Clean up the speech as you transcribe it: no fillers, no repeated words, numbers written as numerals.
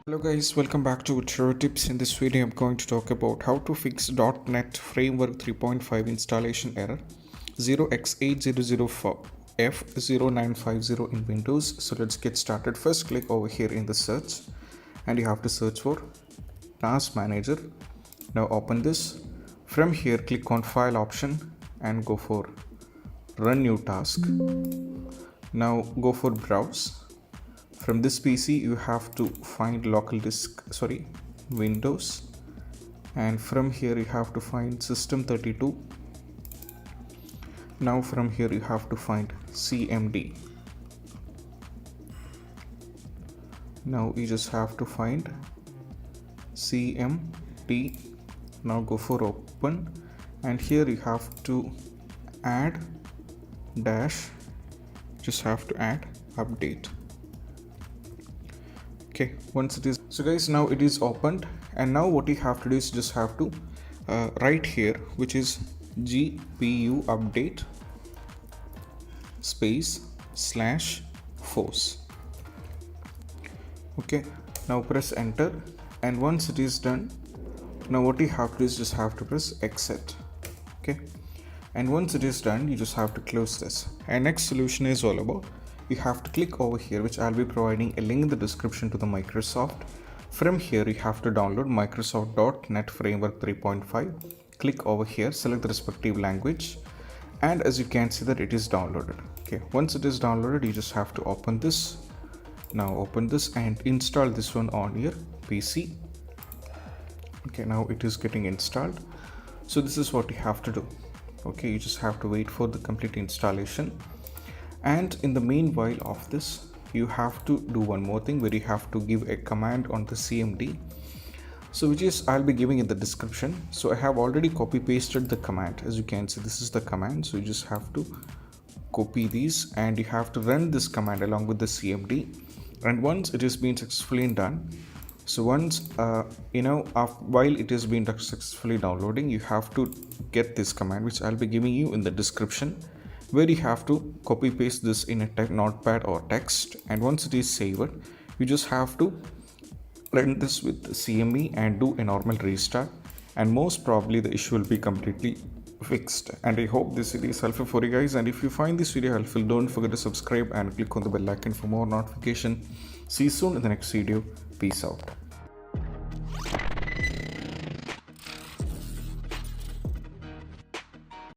Hello guys, welcome back to Tutorial Tips. In this video I'm going to talk about how to fix .NET Framework 3.5 installation error 0x800F0950 in Windows. So let's get started. First click over here in the search and you have to search for Task Manager. Now open this. From here click on File option and go for Run New Task. Now go for Browse. From this PC you have to find Windows, and from here you have to find System32. Now from here you have to find CMD. Now you just have to find CMD. Now go for open, and here you have to add dash, just have to add update. Okay, once it is, so guys, now it is opened, and now what you have to do is just have to write here, which is GPU update space /force. Okay, now press enter, and once it is done, now what you have to do is just have to press exit. Okay, and once it is done, you just have to close this. And next solution is all about, you have to click over here, which I'll be providing a link in the description to the Microsoft. From here you have to download Microsoft.NET Framework 3.5. click over here, select the respective language, and as you can see that it is downloaded. Okay, once it is downloaded, you just have to open this. Now open this and install this one on your PC. Okay, now it is getting installed. So this is what you have to do. Okay, you just have to wait for the complete installation. And in the meanwhile of this, you have to do one more thing, where you have to give a command on the CMD, so which is I'll be giving in the description. So I have already copy pasted the command. As you can see, this is the command, so you just have to copy these and you have to run this command along with the CMD. And once it has been successfully done, so once while it is being successfully downloading, you have to get this command, which I'll be giving you in the description, where you have to copy paste this in a notepad or text. And once it is saved, you just have to run this with the CME and do a normal restart, and most probably the issue will be completely fixed. And I hope this video is helpful for you guys, and if you find this video helpful, don't forget to subscribe and click on the bell icon for more notification. See you soon in the next video. Peace out.